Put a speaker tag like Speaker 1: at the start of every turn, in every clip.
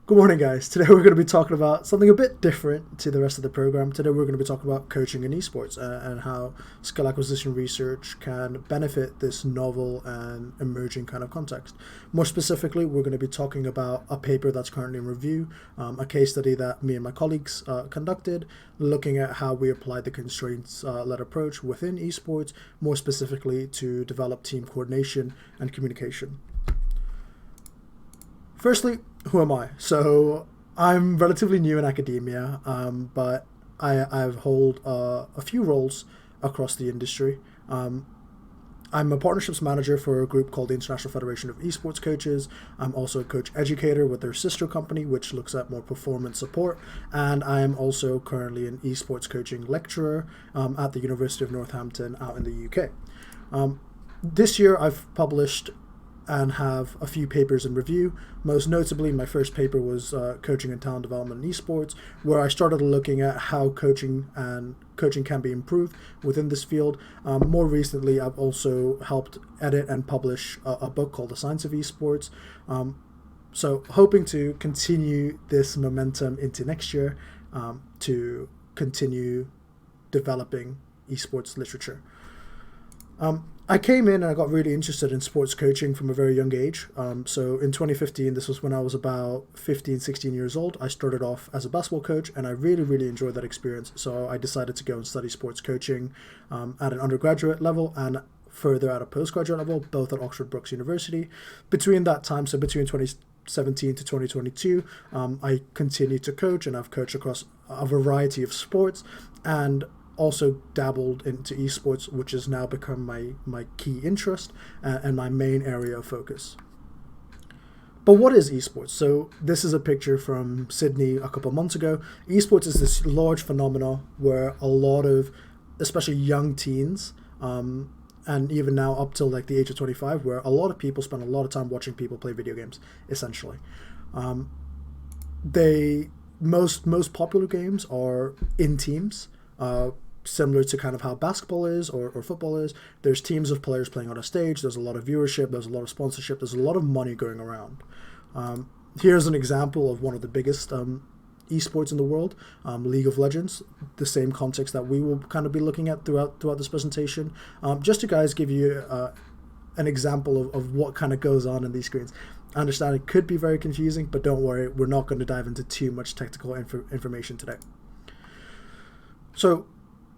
Speaker 1: Good morning, guys. Today we're going to be talking about something a bit different to the rest of the program. Today we're going to be talking about coaching in esports and how skill acquisition research can benefit this novel and emerging kind of context. More specifically, we're going to be talking about a paper that's currently in review, a case study that me and my colleagues conducted, looking at how we applied the constraints-led approach within esports, more specifically to develop team coordination and communication. Firstly, who am I? So I'm relatively new in academia, but I've hold a few roles across the industry. I'm a partnerships manager for a group called the International Federation of Esports Coaches. I'm also a coach educator with their sister company, which looks at more performance support. And I am also currently an esports coaching lecturer at the University of Northampton out in the UK. This year I've published and have a few papers in review. Most notably, my first paper was Coaching and Talent Development in Esports, where I started looking at how coaching can be improved within this field. More recently, I've also helped edit and publish a book called The Science of Esports. So hoping to continue this momentum into next year to continue developing esports literature. I came in and I got really interested in sports coaching from a very young age. So in 2015, this was when I was about 15, 16 years old. I started off as a basketball coach and I really, really enjoyed that experience. So I decided to go and study sports coaching at an undergraduate level and further at a postgraduate level, both at Oxford Brookes University. Between that time, so between 2017 to 2022, I continued to coach and I've coached across a variety of sports and also dabbled into esports, which has now become my key interest and my main area of focus. But what is esports? So this is a picture from Sydney a couple of months ago. Esports is this large phenomenon where a lot of, especially young teens, and even now up till like the age of 25, where a lot of people spend a lot of time watching people play video games, essentially. Most popular games are in teams, similar to kind of how basketball is or football is. There's teams of players playing on a stage. There's a lot of viewership. There's a lot of sponsorship. There's a lot of money going around. Here's an example of one of the biggest esports in the world, League of Legends, the same context that we will kind of be looking at throughout this presentation. Just to guys give you an example of what kind of goes on in these screens. I understand it could be very confusing, but don't worry, we're not going to dive into too much technical information today. So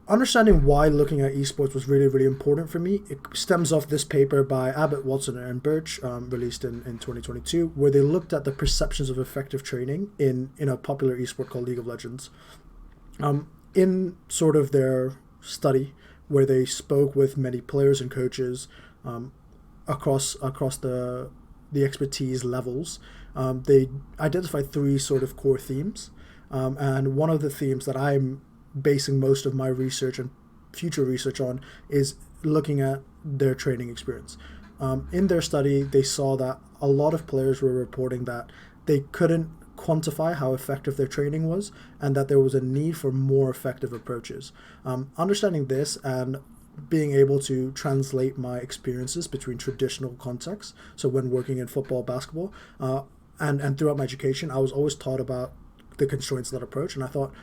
Speaker 1: understanding why looking at esports was really, really important for me, it stems off this paper by Abbott, Watson, and Birch, released in 2022, where they looked at the perceptions of effective training in a popular esport called League of Legends. In sort of their study, where they spoke with many players and coaches across the expertise levels, they identified three sort of core themes. And one of the themes that I'm basing most of my research and future research on is looking at their training experience. In their study, they saw that a lot of players were reporting that they couldn't quantify how effective their training was and that there was a need for more effective approaches. Understanding this and being able to translate my experiences between traditional contexts, so when working in football, basketball, and throughout my education, I was always taught about the constraints-led approach, and I thought,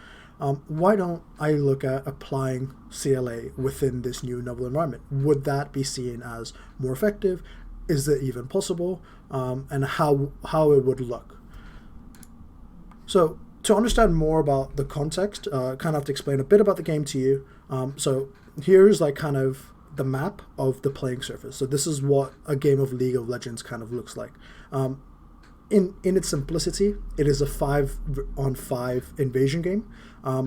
Speaker 1: why don't I look at applying CLA within this new novel environment? Would that be seen as more effective? Is it even possible? And how it would look? So to understand more about the context, kind of have to explain a bit about the game to you. So here's like kind of the map of the playing surface. So this is what a game of League of Legends kind of looks like. In its simplicity, it is a 5-on-5 invasion game,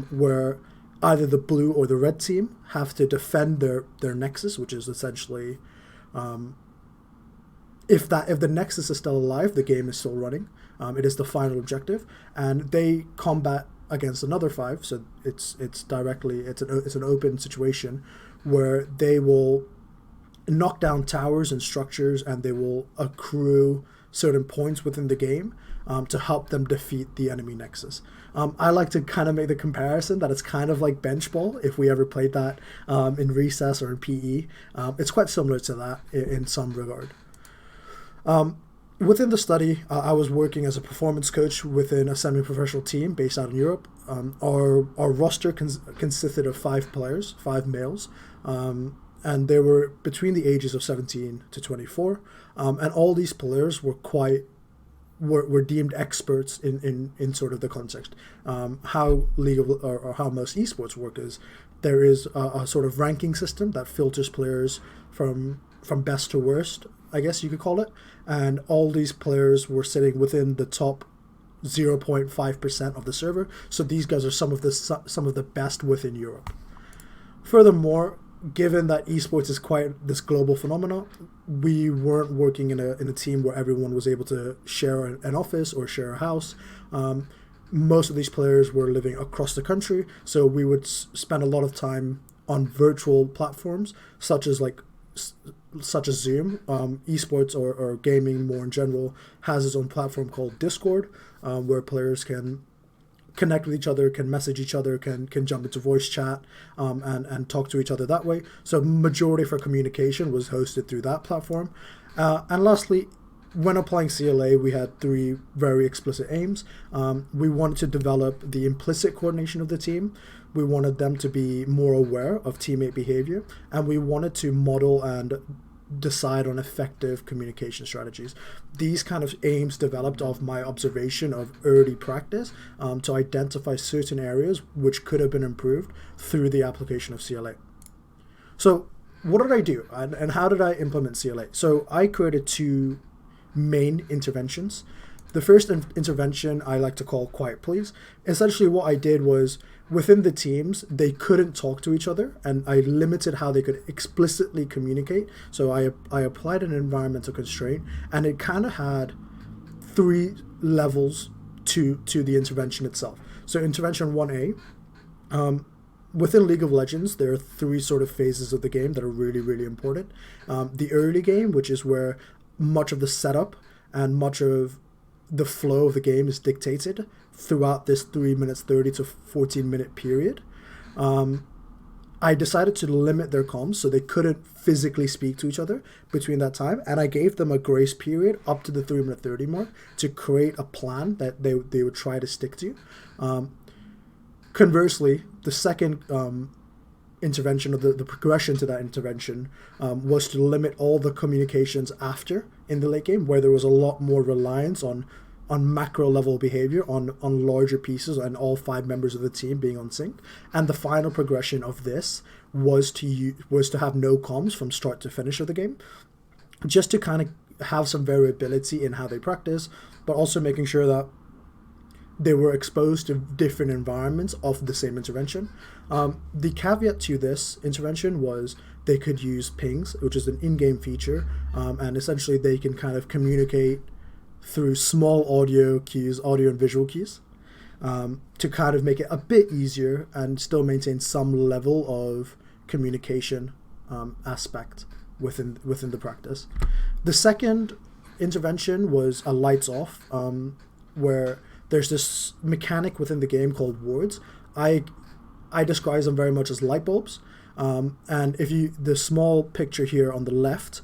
Speaker 1: where either the blue or the red team have to defend their nexus, which is essentially, if the nexus is still alive, the game is still running. It is the final objective, and they combat against another 5. So it's an open situation where they will knock down towers and structures, and they will accrue certain points within the game to help them defeat the enemy nexus. I like to kind of make the comparison that it's kind of like bench ball, if we ever played that in recess or in PE. It's quite similar to that in some regard. Within the study, I was working as a performance coach within a semi-professional team based out in Europe. Our roster consisted of 5 players, 5 males, and they were between the ages of 17 to 24. And all these players were deemed experts in sort of the context. How League of, or how most esports work is there is a sort of ranking system that filters players from best to worst, I guess you could call it, and all these players were sitting within the top 0.5% of the server. So these guys are some of the best within Europe. Furthermore, given that esports is quite this global phenomenon, we weren't working in a team where everyone was able to share an office or share a house. Most of these players were living across the country, so we would spend a lot of time on virtual platforms such as Zoom. Esports or gaming more in general has its own platform called Discord, where players can connect with each other, can message each other, can jump into voice chat, and talk to each other that way. So majority of our communication was hosted through that platform. And lastly, when applying CLA, we had 3 very explicit aims. We wanted to develop the implicit coordination of the team. We wanted them to be more aware of teammate behavior, and we wanted to model and decide on effective communication strategies. These kind of aims developed off my observation of early practice, to identify certain areas which could have been improved through the application of CLA. So what did I do, and how did I implement CLA? So I created 2 main interventions. The first intervention I like to call Quiet Please. Essentially what I did was, within the teams, they couldn't talk to each other, and I limited how they could explicitly communicate. So I applied an environmental constraint, and it kind of had 3 levels to the intervention itself. So intervention 1A, within League of Legends, there are 3 sort of phases of the game that are really, really important. The early game, which is where much of the setup and much of the flow of the game is dictated throughout this 3 minutes 30 to 14 minute period. I decided to limit their comms so they couldn't physically speak to each other between that time, and I gave them a grace period up to the 3 minute 30 mark to create a plan that they would try to stick to. Conversely, the second intervention, or the progression to that intervention, was to limit all the communications after in the late game, where there was a lot more reliance on macro level behavior on larger pieces and all 5 members of the team being on sync. And the final progression of this was to have no comms from start to finish of the game, just to kind of have some variability in how they practice, but also making sure that they were exposed to different environments of the same intervention. The caveat to this intervention was they could use pings, which is an in-game feature, and essentially they can kind of communicate through small audio cues, audio and visual cues, to kind of make it a bit easier and still maintain some level of communication aspect within the practice. The second intervention was a lights off, where there's this mechanic within the game called wards. I describe them very much as light bulbs. And the small picture here on the left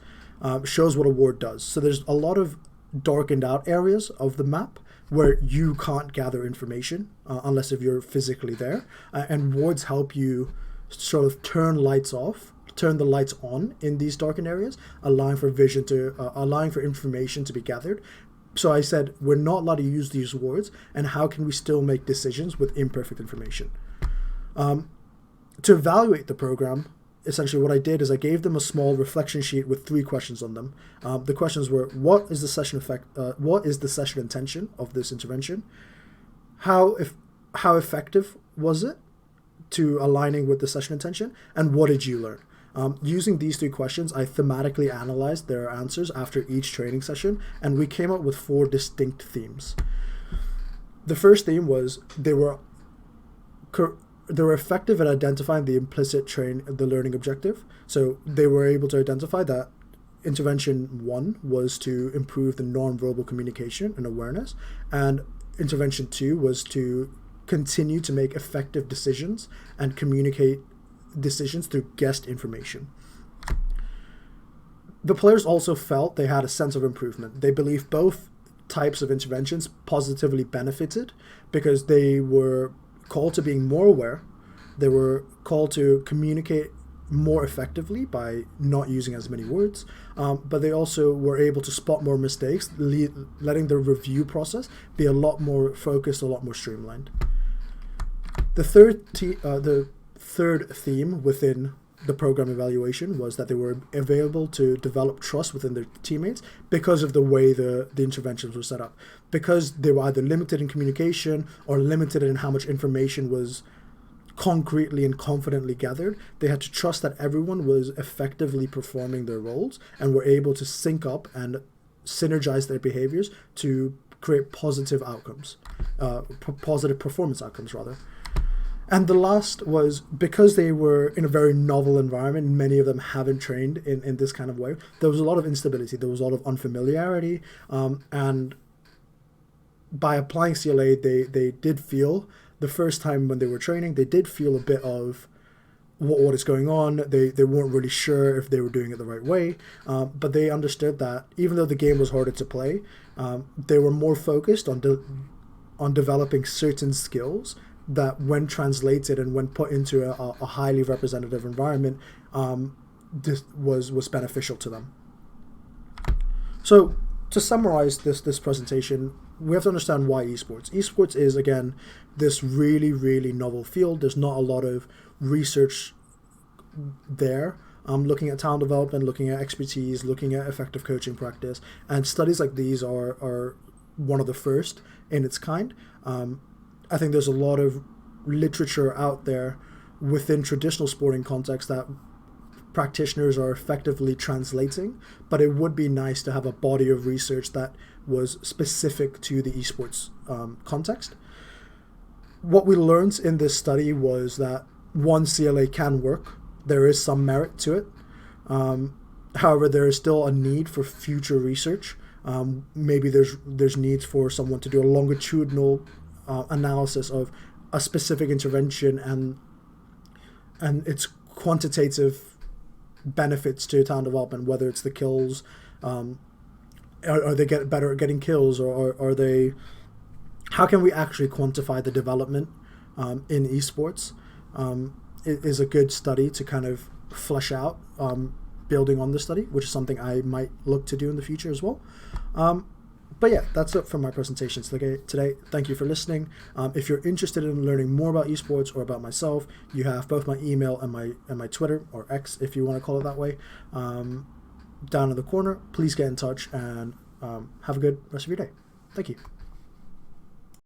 Speaker 1: shows what a ward does. So there's a lot of darkened out areas of the map where you can't gather information unless if you're physically there. And wards help you sort of turn the lights on in these darkened areas, allowing for information to be gathered. So I said, we're not allowed to use these words, and how can we still make decisions with imperfect information? To evaluate the program, essentially what I did is I gave them a small reflection sheet with 3 questions on them. The questions were, what is the session intention of this intervention? How effective was it to aligning with the session intention? And what did you learn? Using these 3 questions, I thematically analyzed their answers after each training session, and we came up with 4 distinct themes. The first theme was they were effective at identifying the implicit the learning objective. So they were able to identify that intervention 1 was to improve the non-verbal communication and awareness, and intervention 2 was to continue to make effective decisions and communicate decisions through guessed information. The players also felt they had a sense of improvement. They believed both types of interventions positively benefited because they were called to being more aware. They were called to communicate more effectively by not using as many words, but they also were able to spot more mistakes, letting the review process be a lot more focused, a lot more streamlined. The third theme within the program evaluation was that they were available to develop trust within their teammates because of the way the interventions were set up. Because they were either limited in communication or limited in how much information was concretely and confidently gathered, they had to trust that everyone was effectively performing their roles and were able to sync up and synergize their behaviors to create positive outcomes, positive performance outcomes rather. And the last was because they were in a very novel environment, many of them haven't trained in this kind of way, there was a lot of instability, there was a lot of unfamiliarity, and by applying CLA, they did feel, the first time when they were training, they did feel a bit of what is going on. They weren't really sure if they were doing it the right way, but they understood that even though the game was harder to play, they were more focused on developing certain skills that when translated and when put into a highly representative environment, this was beneficial to them. So to summarize this presentation, we have to understand why esports. Esports is, again, this really, really novel field. There's not a lot of research there. Looking at talent development, looking at expertise, looking at effective coaching practice, and studies like these are one of the first in its kind. I think there's a lot of literature out there within traditional sporting context that practitioners are effectively translating, but it would be nice to have a body of research that was specific to the esports context. What we learned in this study was that one, CLA can work. There is some merit to it. However, there is still a need for future research. Maybe there's needs for someone to do a longitudinal analysis of a specific intervention and its quantitative benefits to talent development, whether it's the kills, are they get better at getting kills, or are they, how can we actually quantify the development in esports? It is a good study to kind of flesh out, building on the study, which is something I might look to do in the future as well. But yeah, that's it for my presentations today. Thank you for listening. If you're interested in learning more about esports or about myself, you have both my email and my Twitter, or X if you want to call it that way, down in the corner. Please get in touch and have a good rest of your day. Thank you.